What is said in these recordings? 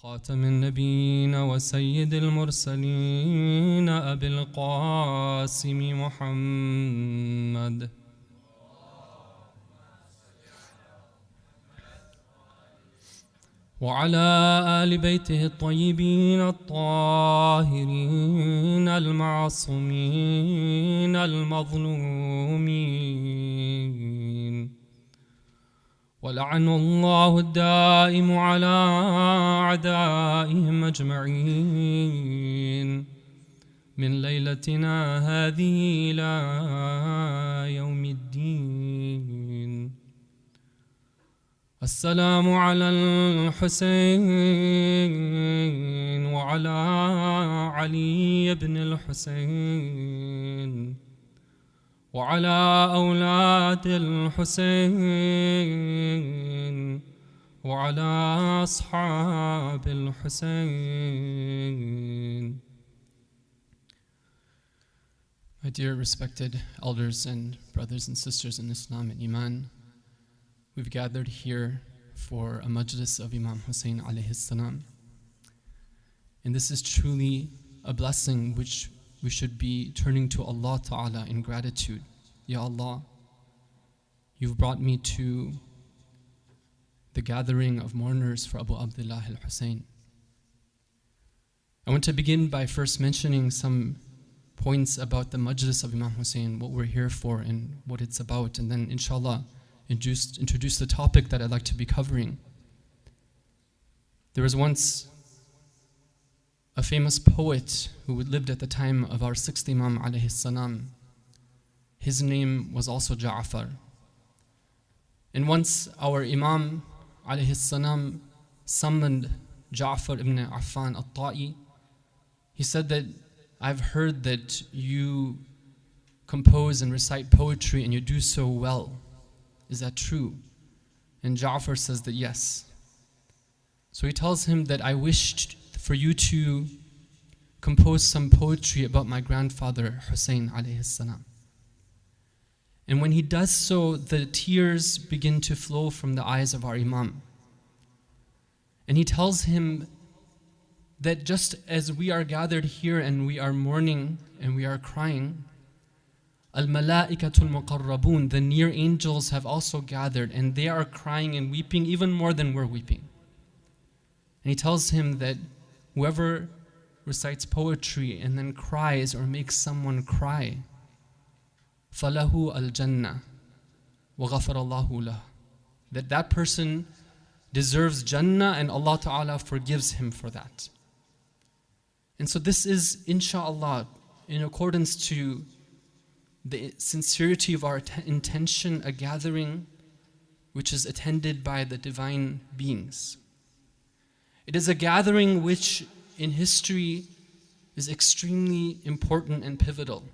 خاتم النبيين وسيد المرسلين أبي القاسم محمد وعلى آل بيته الطيبين الطاهرين المعصومين المظلومين ولعن الله الدائم على أعدائهم أجمعين من ليلتنا هذه إلى يوم الدين. السلام على الحسين وعلى علي بن الحسين وعلى أولاد الحسين وعلى أصحاب الحسين. My dear respected elders and brothers and sisters in Islam and Iman, we've gathered here for a majlis of Imam Hussein alayhi salam. And this is truly a blessing which we should be turning to Allah Ta'ala in gratitude. Ya Allah, you've brought me to the gathering of mourners for Abu Abdullah al-Hussein. I want to begin by first mentioning some points about the majlis of Imam Hussein, what we're here for and what it's about, and then inshallah introduce the topic that I'd like to be covering. There was once a famous poet who lived at the time of our sixth Imam alayhi salam. His name was also Ja'far. And once our Imam alayhi salam summoned Ja'far ibn Affan al-Ta'i. He said that, I've heard that you compose and recite poetry and you do so well. Is that true? And Ja'far says that yes. So he tells him that I wished for you to compose some poetry about my grandfather Hussein alayhi salam. And when he does so, the tears begin to flow from the eyes of our Imam. And he tells him that just as we are gathered here and we are mourning and we are crying, Al-Malaikatul Muqarrabun, the near angels have also gathered and they are crying and weeping even more than we're weeping. And he tells him that whoever recites poetry and then cries or makes someone cry, فَلَهُ الْجَنَّةِ وَغَفَرَ اللَّهُ لَهُ, that person deserves Jannah and Allah Ta'ala forgives him for that. And so this is, inshaAllah, in accordance to the sincerity of our intention, a gathering which is attended by the divine beings. It is a gathering which in history is extremely important and pivotal.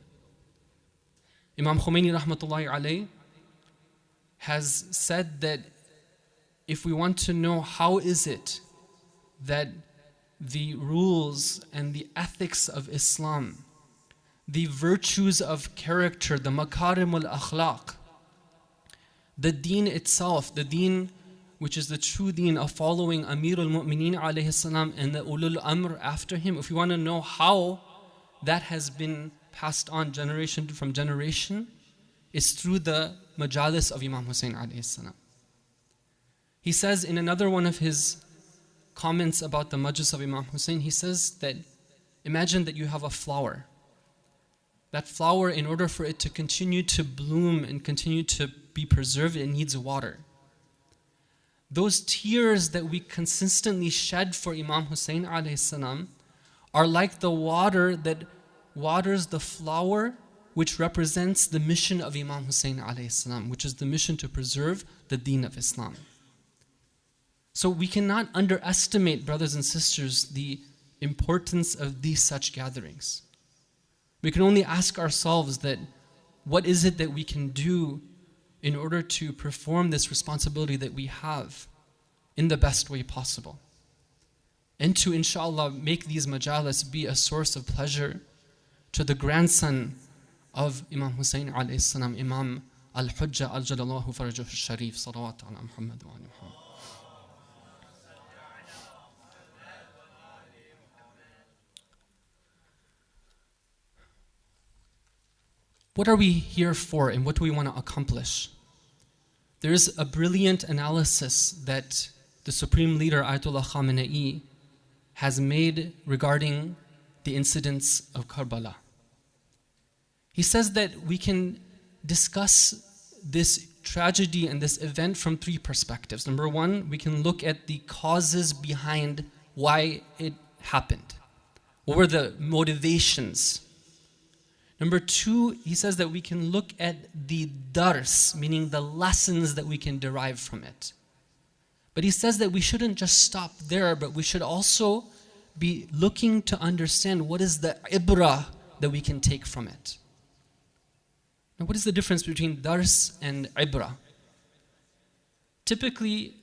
Imam Khomeini rahmatullahi alayh has said that if we want to know how is it that the rules and the ethics of Islam, the virtues of character, the makarim al-akhlaq, the deen itself, the deen which is the true deen of following Amir al-Mu'mineen alayhi salam and the Ulul Amr after him, if you want to know how that has been passed on generation from generation, is through the majalis of Imam Hussein alayhi salam. He says in another one of his comments about the majlis of Imam Hussein, he says that imagine that you have a flower. That flower, in order for it to continue to bloom and continue to be preserved, it needs water. Those tears that we consistently shed for Imam Hussein alayhi salam are like the water that waters the flower, which represents the mission of Imam Hussein alayhi salam, which is the mission to preserve the deen of Islam. So we cannot underestimate, brothers and sisters, the importance of these such gatherings. We can only ask ourselves that what is it that we can do in order to perform this responsibility that we have in the best way possible. And to, inshallah, make these majalis be a source of pleasure to the grandson of Imam Hussein alayhi salam, Imam al-Hujjah al-Jalallahu Farajuh al-Sharif, salawat ala Muhammad wa ala Muhammad. What are we here for and what do we want to accomplish? There is a brilliant analysis that the Supreme Leader Ayatollah Khamenei has made regarding the incidents of Karbala. He says that we can discuss this tragedy and this event from three perspectives. Number one, we can look at the causes behind why it happened. What were the motivations? Number two, he says that we can look at the dars, meaning the lessons that we can derive from it. But he says that we shouldn't just stop there, but we should also be looking to understand what is the ibrah that we can take from it. Now, what is the difference between dars and ibrah? Typically,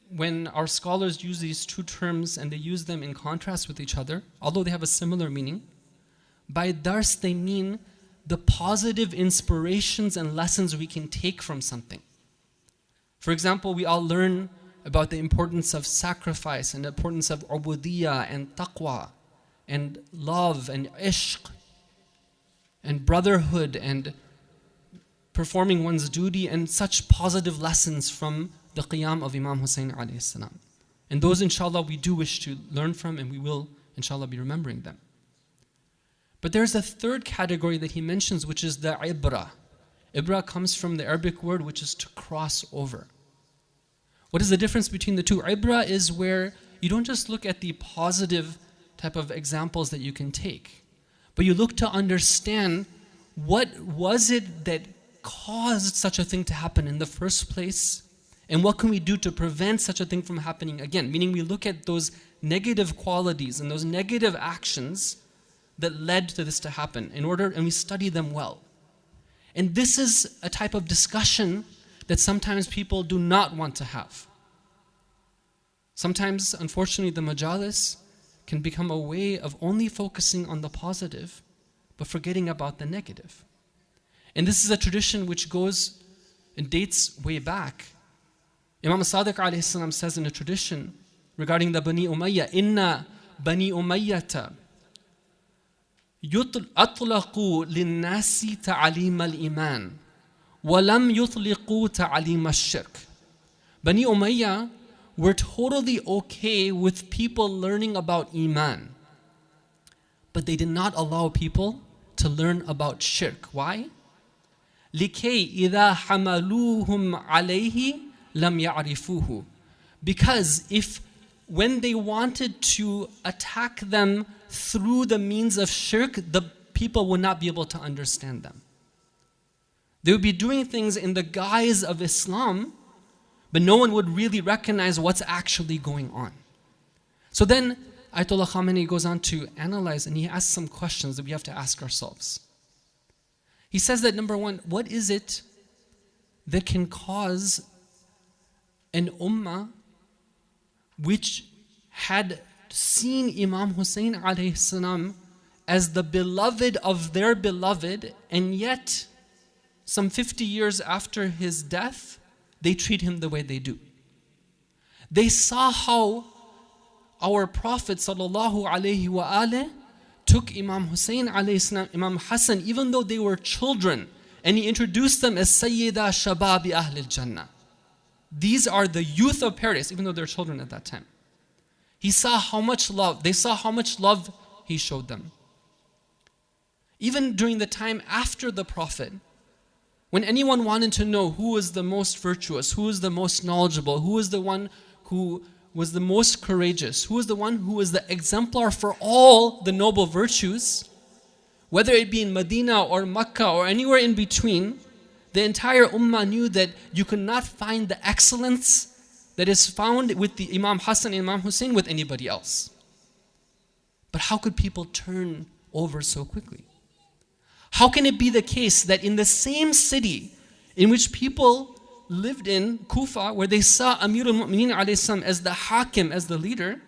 when our scholars use these two terms and they use them in contrast with each other, although they have a similar meaning, by dars they mean the positive inspirations and lessons we can take from something. For example, we all learn about the importance of sacrifice and the importance of ubudiyah and taqwa and love and ishq and brotherhood and performing one's duty and such positive lessons from the qiyam of Imam Hussein alayhi salam. And those inshallah we do wish to learn from and we will inshallah be remembering them. But there's a third category that he mentions, which is the ibrah. Ibrah comes from the Arabic word which is to cross over. What is the difference between the two? Ibrah is where you don't just look at the positive type of examples that you can take, but you look to understand what was it that caused such a thing to happen in the first place, and what can we do to prevent such a thing from happening again? Meaning we look at those negative qualities and those negative actions that led to this to happen and we study them well. And this is a type of discussion that sometimes people do not want to have. Sometimes, unfortunately, the majalis can become a way of only focusing on the positive, but forgetting about the negative. And this is a tradition which goes and dates way back. Imam Sadiq alayhi salam says in a tradition regarding the Bani Umayyah, Inna Bani Umayyata أطلقوا للناس تعليم الإيمان وَلَمْ يُطْلِقُوا تَعْلِيمَ الشِّرْكِ. Bani Umayyah were totally okay with people learning about Iman, but they did not allow people to learn about shirk. Why? لِكَيْ إِذَا حَمَلُوهُمْ عَلَيْهِ لَمْ يَعْرِفُوهُ. Because when they wanted to attack them through the means of shirk, the people would not be able to understand them. They would be doing things in the guise of Islam, but no one would really recognize what's actually going on. So then Ayatollah Khamenei goes on to analyze, and he asks some questions that we have to ask ourselves. He says that number one, what is it that can cause an ummah which had seen Imam Hussein alayhi salam as the beloved of their beloved, and yet some 50 years after his death, they treat him the way they do? They saw how our Prophet sallallahu alaihi wasallam took Imam Hussein alayhi salam, Imam Hassan, even though they were children, and he introduced them as Sayyida Shababi Ahlil Jannah. These are the youth of paradise, even though they're children at that time. He saw how much love, they saw how much love he showed them. Even during the time after the Prophet, when anyone wanted to know who was the most virtuous, who was the most knowledgeable, who was the one who was the most courageous, who was the one who was the exemplar for all the noble virtues, whether it be in Medina or Mecca or anywhere in between, the entire ummah knew that you could not find the excellence that is found with the Imam Hassan and Imam Hussein with anybody else. But how could people turn over so quickly? How can it be the case that in the same city in which people lived in, Kufa, where they saw Amir al-Mu'mineen alayhi salam as the Hakim, as the leader,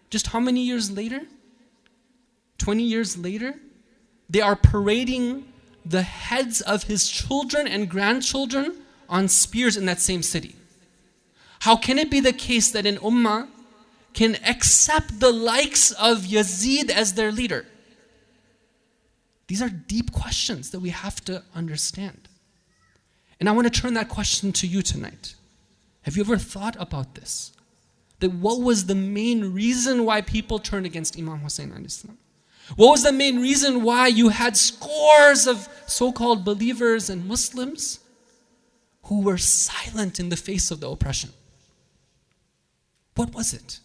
just how many years later? 20 years later, they are parading the heads of his children and grandchildren on spears in that same city. How can it be the case that an ummah can accept the likes of Yazid as their leader? These are deep questions that we have to understand. And I want to turn that question to you tonight. Have you ever thought about this? That what was the main reason why people turned against Imam Hussein alayhi salam? What was the main reason why you had scores of so-called believers and Muslims who were silent in the face of the oppression? What was it?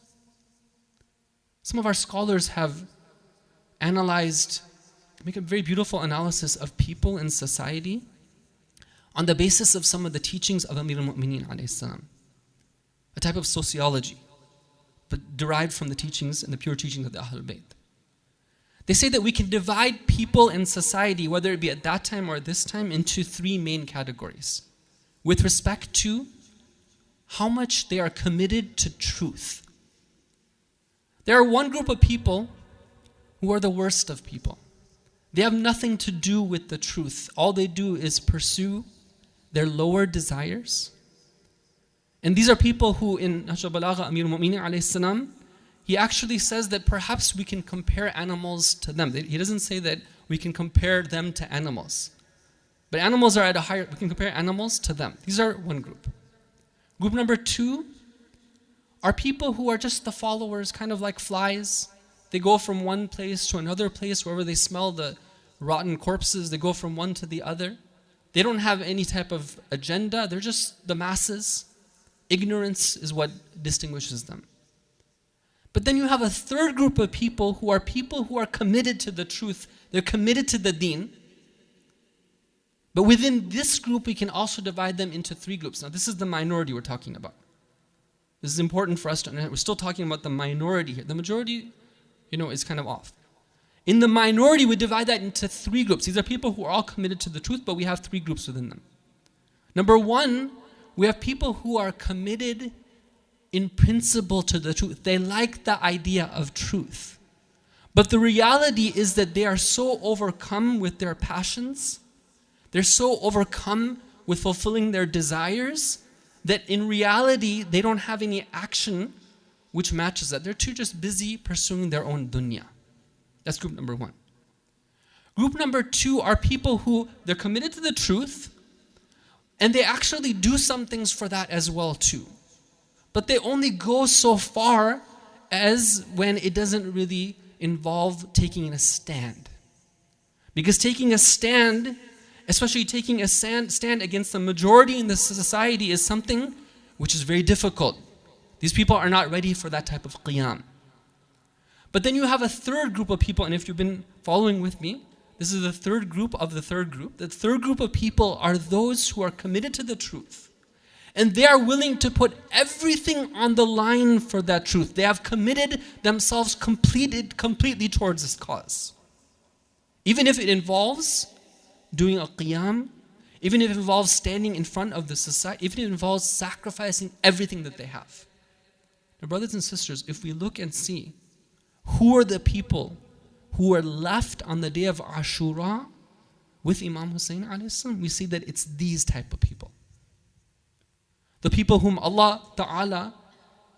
Some of our scholars have analyzed, make a very beautiful analysis of people in society on the basis of some of the teachings of Amir al-Mu'mineen alayhi salam. A type of sociology, but derived from the teachings and the pure teachings of the Ahlulbayt. They say that we can divide people in society, whether it be at that time or this time, into three main categories with respect to how much they are committed to truth. There are one group of people who are the worst of people. They have nothing to do with the truth. All they do is pursue their lower desires. And these are people who, in Nahj al-Balagha, Amir al-Mu'mineen alayhi salam, he actually says that perhaps we can compare animals to them. He doesn't say that we can compare them to animals. But animals are at a higher, we can compare animals to them. These are one group. Group number two are people who are just the followers, kind of like flies. They go from one place to another place. Wherever they smell the rotten corpses, they go from one to the other. They don't have any type of agenda. They're just the masses. Ignorance is what distinguishes them. But then you have a third group of people who are committed to the truth. They're committed to the deen. But within this group, we can also divide them into three groups. Now, this is the minority we're talking about. This is important for us to understand. We're still talking about the minority here. The majority, is kind of off. In the minority, we divide that into three groups. These are people who are all committed to the truth, but we have three groups within them. Number one, we have people who are committed in principle to the truth. They like the idea of truth. But the reality is that they are so overcome with their passions, they're so overcome with fulfilling their desires, that in reality, they don't have any action which matches that. They're too just busy pursuing their own dunya. That's group number one. Group number two are people who, they're committed to the truth, and they actually do some things for that as well too. But they only go so far as when it doesn't really involve taking a stand. Because taking a stand, especially taking a stand against the majority in the society, is something which is very difficult. These people are not ready for that type of qiyam. But then you have a third group of people, and if you've been following with me, this is the third group of the third group. The third group of people are those who are committed to the truth. And they are willing to put everything on the line for that truth. They have committed themselves completely towards this cause. Even if it involves doing a qiyam, even if it involves standing in front of the society, even if it involves sacrificing everything that they have. Now, brothers and sisters, if we look and see who are the people who are left on the day of Ashura with Imam Hussein alayhi salam, we see that it's these type of people. The people whom Allah Ta'ala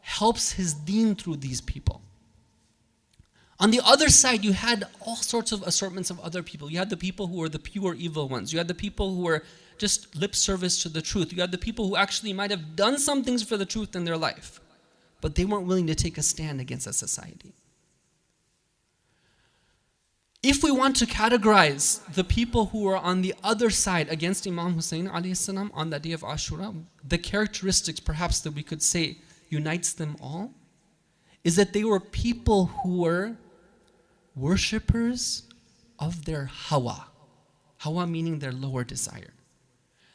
helps His deen through these people. On the other side, you had all sorts of assortments of other people. You had the people who were the pure evil ones. You had the people who were just lip service to the truth. You had the people who actually might have done some things for the truth in their life, but they weren't willing to take a stand against a society. If we want to categorize the people who are on the other side against Imam Hussein alayhi salam on that day of Ashura, the characteristics perhaps that we could say unites them all is that they were people who were worshippers of their hawa. Hawa meaning their lower desire.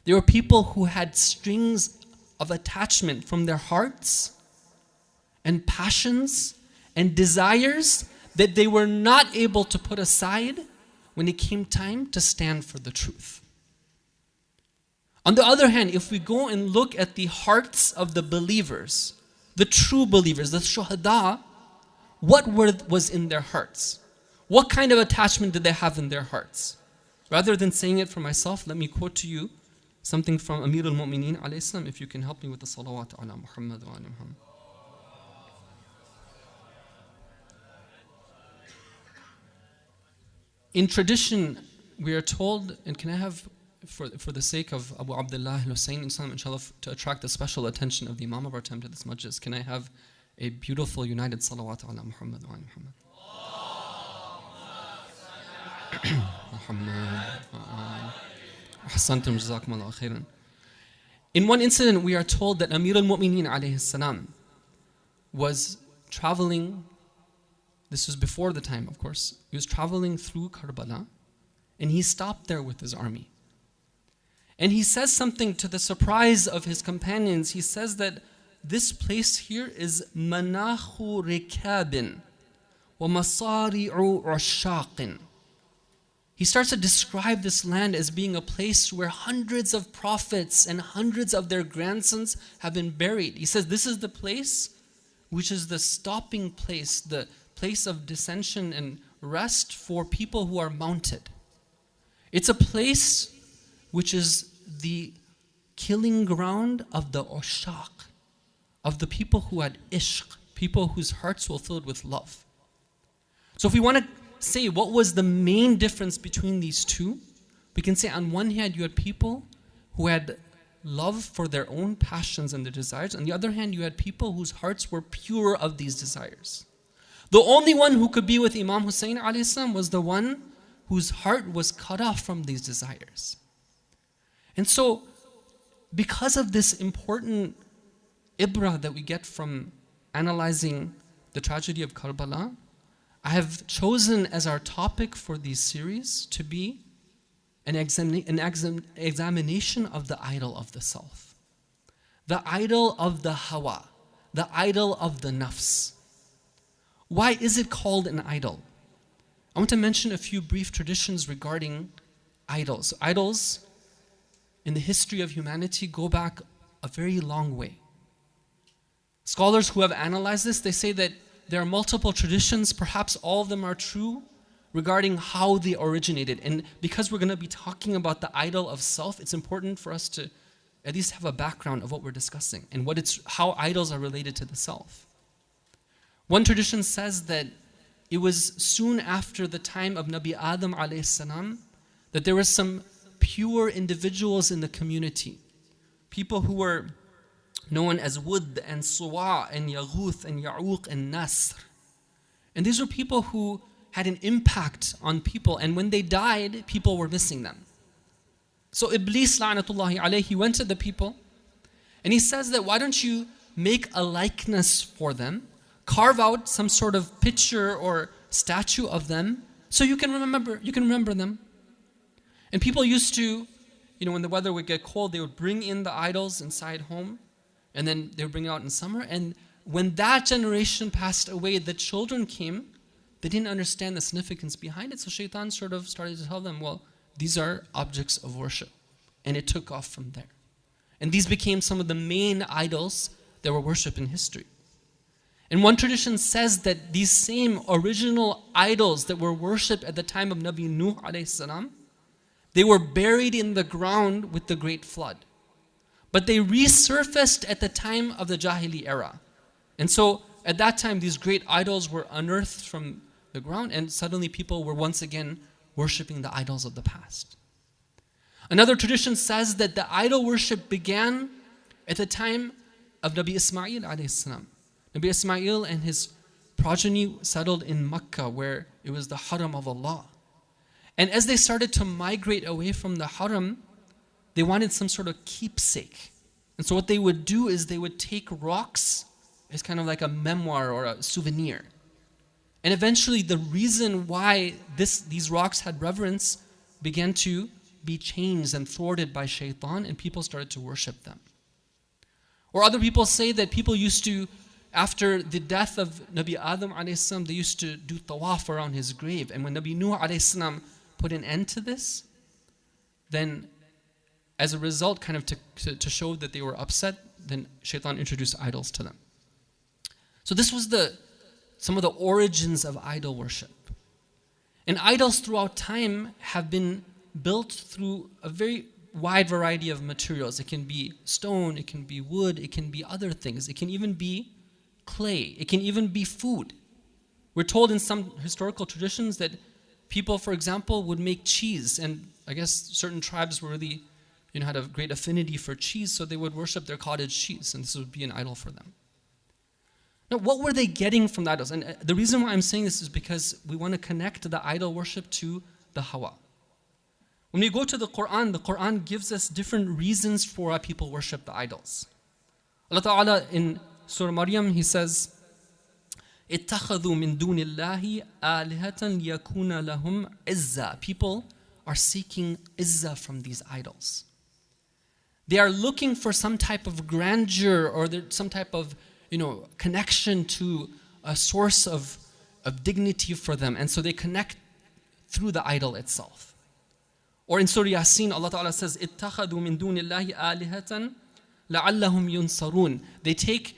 They were people who had strings of attachment from their hearts and passions and desires that they were not able to put aside when it came time to stand for the truth. On the other hand, if we go and look at the hearts of the believers, the true believers, the shuhada, what was in their hearts? What kind of attachment did they have in their hearts? Rather than saying it for myself, let me quote to you something from Amir al-Mu'mineen alayhi salam, if you can help me with the salawat ala Muhammad wa ala Muhammad. In tradition, we are told, and can I have, for the sake of Abu Abdullah al-Hussein, inshallah, to attract the special attention of the Imam of our time to this majlis, can I have a beautiful united salawat ala Muhammad wa ala Muhammad? Ahsantum, jazakumullah khairan. In one incident, we are told that Amir al-Mu'mineen alayhi salam was traveling. This was before the time, of course. He was traveling through Karbala, and he stopped there with his army. And he says something to the surprise of his companions. He says that this place here is manakhu rikabin wa masari'u ushaqin. He starts to describe this land as being a place where hundreds of prophets and hundreds of their grandsons have been buried. He says this is the place which is the stopping place, the place of dissension and rest for people who are mounted. It's a place which is the killing ground of the ushaq, of the people who had ishq, people whose hearts were filled with love. So if we want to say what was the main difference between these two, we can say on one hand you had people who had love for their own passions and their desires. On the other hand, you had people whose hearts were pure of these desires. The only one who could be with Imam Hussein alayhi salam was the one whose heart was cut off from these desires. And so, because of this important ibrah that we get from analyzing the tragedy of Karbala, I have chosen as our topic for these series to be an examination of the idol of the self, the idol of the hawa, the idol of the nafs. Why is it called an idol? I want to mention a few brief traditions regarding idols. Idols in the history of humanity go back a very long way. Scholars who have analyzed this, they say that there are multiple traditions, perhaps all of them are true, regarding how they originated. And because we're going to be talking about the idol of self, it's important for us to at least have a background of what we're discussing and how idols are related to the self. One tradition says that it was soon after the time of Nabi Adam alayhi salam that there were some pure individuals in the community, people who were known as Wud and Suwa and Yaghuth and Ya'uq and Nasr. And these were people who had an impact on people, and when they died, people were missing them. So Iblis la'natullahi alayhi, he went to the people and he says that why don't you make a likeness for them, carve out some sort of picture or statue of them so you can remember them. And people used to, when the weather would get cold, they would bring in the idols inside home, and then they would bring it out in summer. And when that generation passed away, the children came, they didn't understand the significance behind it. So Shaitan sort of started to tell them, well, these are objects of worship. And it took off from there. And these became some of the main idols that were worshipped in history. And one tradition says that these same original idols that were worshipped at the time of Nabi Nuh alayhi salam, they were buried in the ground with the great flood. But they resurfaced at the time of the Jahili era. And so at that time, these great idols were unearthed from the ground, and suddenly people were once again worshipping the idols of the past. Another tradition says that the idol worship began at the time of Nabi Ismail alayhi salam. Nabi Ismail and his progeny settled in Mecca, where it was the haram of Allah. And as they started to migrate away from the haram, they wanted some sort of keepsake. And so what they would do is they would take rocks as kind of like a memoir or a souvenir. And eventually the reason why these rocks had reverence began to be changed and thwarted by shaitan, and people started to worship them. Or other people say that people used to, after the death of Nabi Adam alayhi salam, they used to do tawaf around his grave. And when Nabi Nuh alayhi salam put an end to this, then as a result, kind of to show that they were upset, then shaitan introduced idols to them. So this was some of the origins of idol worship. And idols throughout time have been built through a very wide variety of materials. It can be stone, it can be wood, it can be other things. It can even be clay. It can even be food. We're told in some historical traditions that People, for example, would make cheese, and I guess certain tribes were really, had a great affinity for cheese, so they would worship their cottage cheese, and this would be an idol for them. Now, what were they getting from the idols? And the reason why I'm saying this is because we want to connect the idol worship to the hawa. When we go to the Quran gives us different reasons for why people worship the idols. Allah Ta'ala in Surah Maryam, He says, اتَّخَذُوا مِن دُونِ اللَّهِ آلِهَةً لِيَكُونَ لَهُمْ عِزَّةً. People are seeking izzah from these idols. They are looking for some type of grandeur or some type of connection to a source of dignity for them. And so they connect through the idol itself. Or in Surah Yasin, Allah Ta'ala says, اتَّخَذُوا مِن دُونِ اللَّهِ آلِهَةً لَعَلَّهُمْ يُنصَرُونَ. They take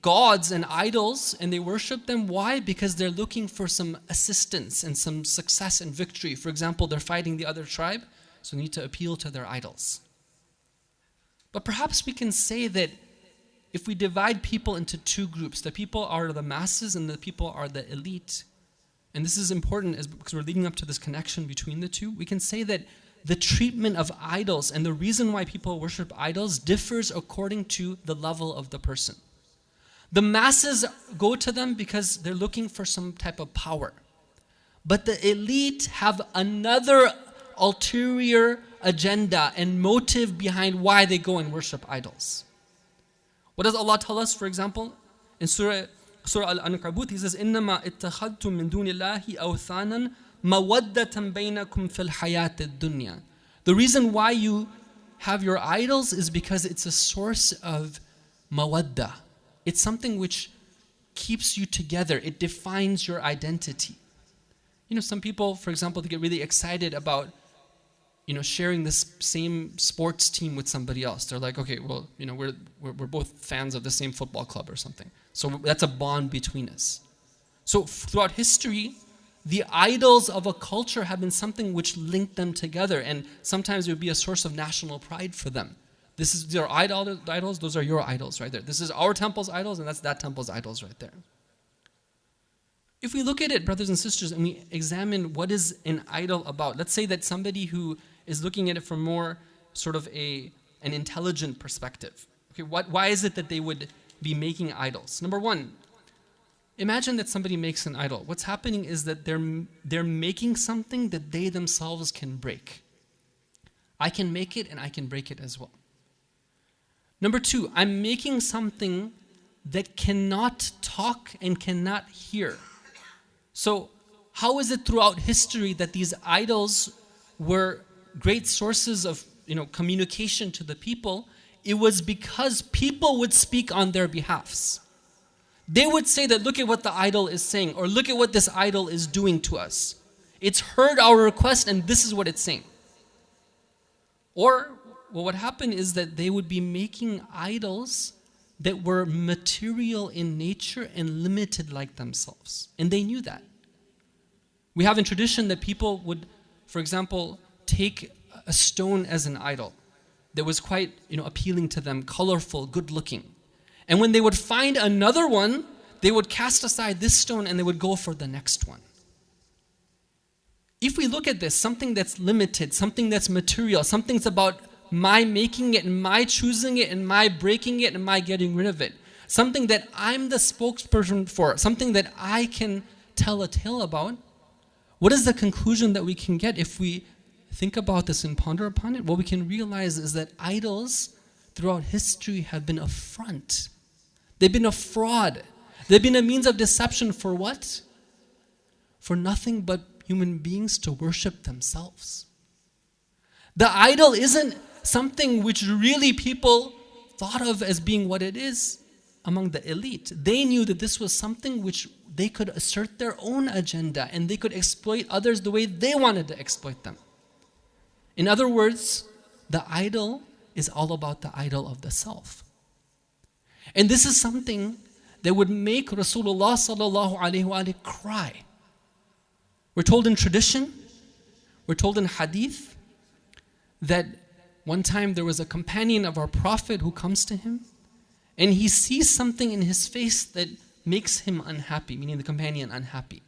gods and idols and they worship them. Why? Because they're looking for some assistance and some success and victory. For example, they're fighting the other tribe, so they need to appeal to their idols. But perhaps we can say that if we divide people into two groups, the people are the masses and the people are the elite, and this is important because we're leading up to this connection between the two, we can say that the treatment of idols and the reason why people worship idols differs according to the level of the person. The masses go to them because they're looking for some type of power. But the elite have another ulterior agenda and motive behind why they go and worship idols. What does Allah tell us, for example? In Surah Al-Ankabut, He says, إِنَّمَا اتَّخَذْتُم مِّن دُونِ اللَّهِ أَوْثَانًا مَوَدَّةً بَيْنَكُمْ فِي الْحَيَاةِ الدُّنْيَا. The reason why you have your idols is because it's a source of mawaddah. It's something which keeps you together. It defines your identity. Some people, for example, they get really excited about, sharing this same sports team with somebody else. They're like, okay, well, we're both fans of the same football club or something. So that's a bond between us. So throughout history, the idols of a culture have been something which linked them together, and sometimes it would be a source of national pride for them. These are idols, those are your idols right there. This is our temple's idols, and that's that temple's idols right there. If we look at it, brothers and sisters, and we examine what is an idol about, let's say that somebody who is looking at it from more sort of an intelligent perspective. Okay, why is it that they would be making idols? Number one, imagine that somebody makes an idol. What's happening is that they're making something that they themselves can break. I can make it and I can break it as well. Number two, I'm making something that cannot talk and cannot hear. So how is it throughout history that these idols were great sources of communication to the people? It was because people would speak on their behalfs. They would say that look at what the idol is saying, or look at what this idol is doing to us. It's heard our request and this is what it's saying. Or what would happen is that they would be making idols that were material in nature and limited like themselves. And they knew that. We have in tradition that people would, for example, take a stone as an idol that was quite appealing to them, colorful, good looking. And when they would find another one, they would cast aside this stone and they would go for the next one. If we look at this, something that's limited, something that's material, something's about my making it and my choosing it and my breaking it and my getting rid of it. Something that I'm the spokesperson for, something that I can tell a tale about. What is the conclusion that we can get if we think about this and ponder upon it? What we can realize is that idols throughout history have been a front. They've been a fraud. They've been a means of deception for what? For nothing but human beings to worship themselves. The idol isn't something which really people thought of as being what it is among the elite. They knew that this was something which they could assert their own agenda and they could exploit others the way they wanted to exploit them. In other words, the idol is all about the idol of the self. And this is something that would make Rasulullah sallallahu alaihi wasallam cry. We're told in tradition, we're told in hadith, that one time there was a companion of our Prophet who comes to him and he sees something in his face that makes him unhappy, meaning the companion unhappy.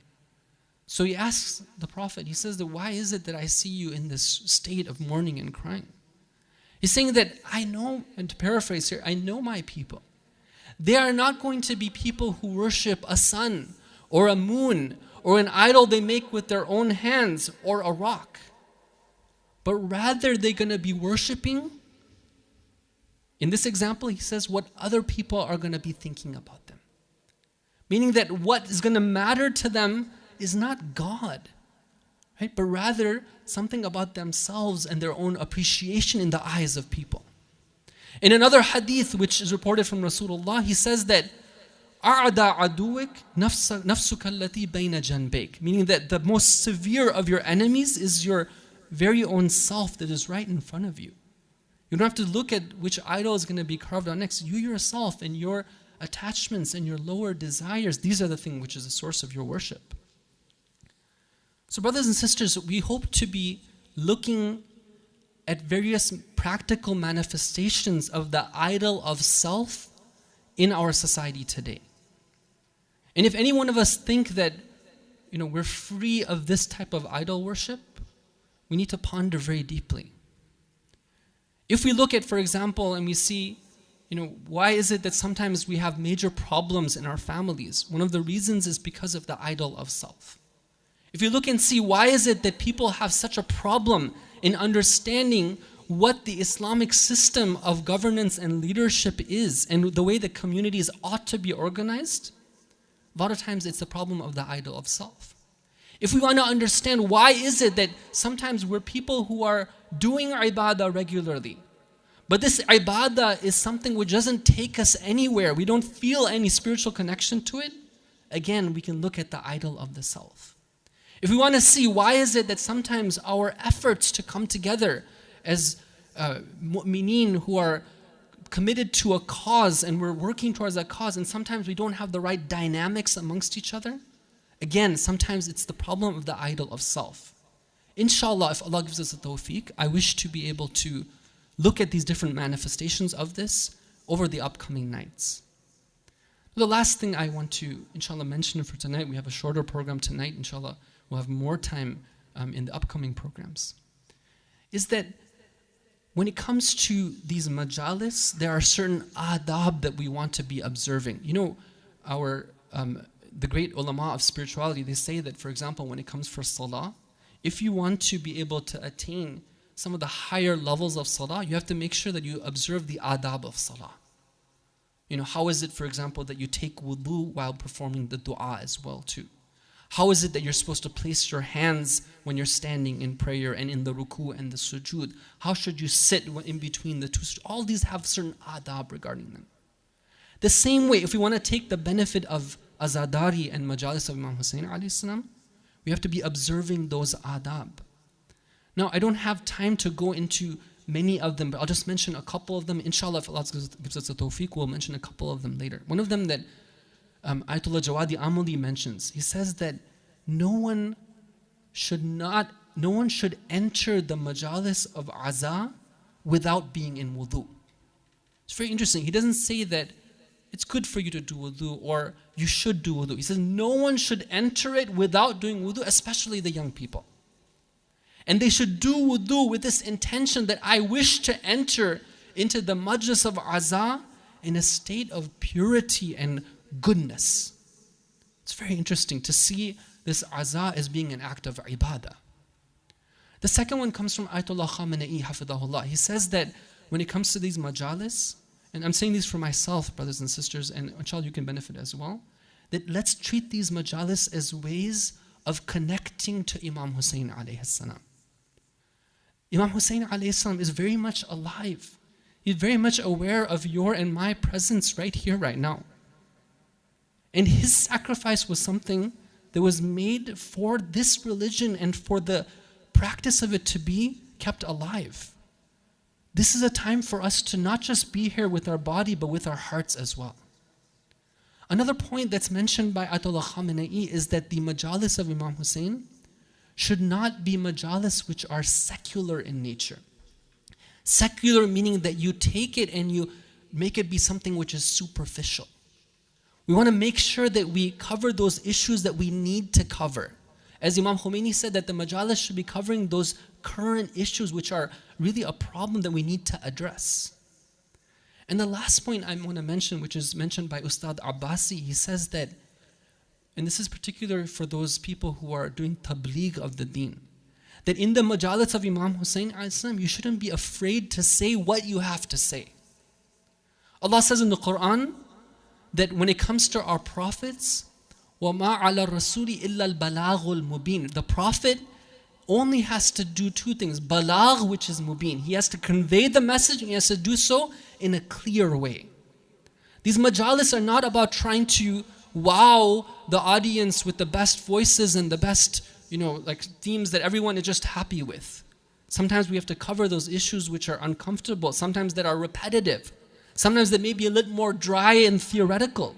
So he asks the Prophet, he says that, why is it that I see you in this state of mourning and crying? He's saying that I know, and to paraphrase here, I know my people. They are not going to be people who worship a sun or a moon or an idol they make with their own hands or a rock. But rather they're going to be worshiping, in this example he says, what other people are going to be thinking about them. Meaning that what is going to matter to them is not God, right? But rather something about themselves and their own appreciation in the eyes of people. In another hadith which is reported from Rasulullah, he says that أَعْدَى عَدُوِكَ نَفْسُكَ الَّتِي بَيْنَ جَنْبَيْكَ, meaning that the most severe of your enemies is your very own self that is right in front of you. You don't have to look at which idol is going to be carved on next. You yourself and your attachments and your lower desires, these are the things which is the source of your worship. So brothers and sisters, we hope to be looking at various practical manifestations of the idol of self in our society today. And if any one of us think that, we're free of this type of idol worship, we need to ponder very deeply. If we look at, for example, and we see, why is it that sometimes we have major problems in our families? One of the reasons is because of the idol of self. If you look and see, why is it that people have such a problem in understanding what the Islamic system of governance and leadership is and the way the communities ought to be organized? A lot of times it's the problem of the idol of self. If we want to understand why is it that sometimes we're people who are doing ibadah regularly, but this ibadah is something which doesn't take us anywhere, we don't feel any spiritual connection to it, again, we can look at the idol of the self. If we want to see why is it that sometimes our efforts to come together as mu'mineen who are committed to a cause and we're working towards that cause, and sometimes we don't have the right dynamics amongst each other, again, sometimes it's the problem of the idol of self. Inshallah, if Allah gives us the tawfiq, I wish to be able to look at these different manifestations of this over the upcoming nights. The last thing I want to, inshallah, mention for tonight, we have a shorter program tonight, inshallah, we'll have more time in the upcoming programs, is that when it comes to these majalis, there are certain adab that we want to be observing. The great ulama of spirituality, they say that, for example, when it comes for salah, if you want to be able to attain some of the higher levels of salah, you have to make sure that you observe the adab of salah. How is it, for example, that you take wudu while performing the dua as well too? How is it that you're supposed to place your hands when you're standing in prayer and in the ruku and the sujood? How should you sit in between the two? All these have certain adab regarding them. The same way, if we want to take the benefit of azadari and majalis of Imam Hussein alayhi salam, we have to be observing those adab. Now, I don't have time to go into many of them, but I'll just mention a couple of them. Inshallah, if Allah gives us the tawfiq, we'll mention a couple of them later. One of them that Ayatollah Jawadi Amali mentions, he says that no one should enter the majalis of aza without being in wudu. It's very interesting. He doesn't say that it's good for you to do wudu or you should do wudu. He says no one should enter it without doing wudu, especially the young people. And they should do wudu with this intention that I wish to enter into the majlis of aza in a state of purity and goodness. It's very interesting to see this aza as being an act of ibadah. The second one comes from Ayatollah Khamenei, hafidahullah. He says that when it comes to these majalis, and I'm saying these for myself, brothers and sisters, and inshallah you can benefit as well, that let's treat these majalis as ways of connecting to Imam Hussein alayhi salam. Imam Hussein alayhi salam is very much alive. He's very much aware of your and my presence right here, right now. And his sacrifice was something that was made for this religion and for the practice of it to be kept alive. This is a time for us to not just be here with our body, but with our hearts as well. Another point that's mentioned by Ayatollah Khamenei is that the majalis of Imam Hussein should not be majalis which are secular in nature. Secular meaning that you take it and you make it be something which is superficial. We want to make sure that we cover those issues that we need to cover. As Imam Khomeini said, that the majalis should be covering those current issues which are really a problem that we need to address. And the last point I want to mention, which is mentioned by Ustad Abbasi, he says that, and this is particular for those people who are doing tabligh of the deen, that in the majalis of Imam Hussein you shouldn't be afraid to say what you have to say. Allah says in the Quran that when it comes to our prophets, وَمَا عَلَى الرَّسُولِ إِلَّا الْبَلَاغُ الْمُبِينُ. The prophet only has to do two things. Balagh, which is mubin. He has to convey the message and he has to do so in a clear way. These majalis are not about trying to wow the audience with the best voices and the best, like themes that everyone is just happy with. Sometimes we have to cover those issues which are uncomfortable, sometimes that are repetitive, sometimes that may be a little more dry and theoretical.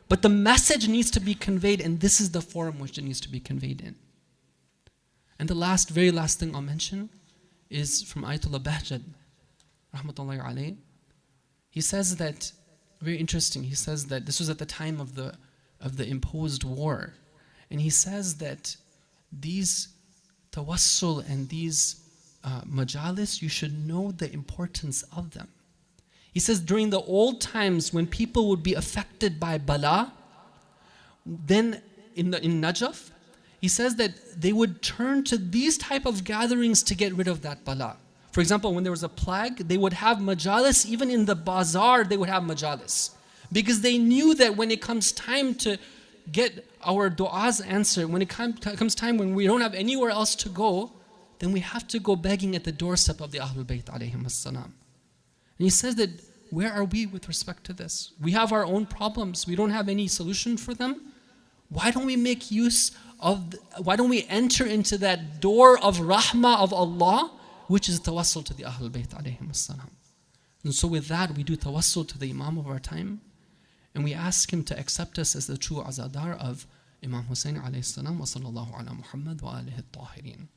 But the message needs to be conveyed, and this is the forum which it needs to be conveyed in. And the very last thing I'll mention is from Ayatollah Bahjat, rahmatullahi alayh. He says that, very interesting, he says that this was at the time of the imposed war. And he says that these tawassul and these majalis, you should know the importance of them. He says during the old times when people would be affected by bala, then in Najaf, he says that they would turn to these type of gatherings to get rid of that bala. For example, when there was a plague, they would have majalis, even in the bazaar they would have majalis. Because they knew that when it comes time to get our du'as answered, when it comes time when we don't have anywhere else to go, then we have to go begging at the doorstep of the Ahlulbayt alayhim as-salam. And he says that, where are we with respect to this? We have our own problems. We don't have any solution for them. Why don't we make use of, why don't we enter into that door of rahmah of Allah, which is tawassul to the Ahlulbayt alayhim as-salam. And so with that, we do tawassul to the Imam of our time, and we ask him to accept us as the true azadar of Imam Hussein alayhi salam, wa sallallahu ala Muhammad wa alihi at-tahirin.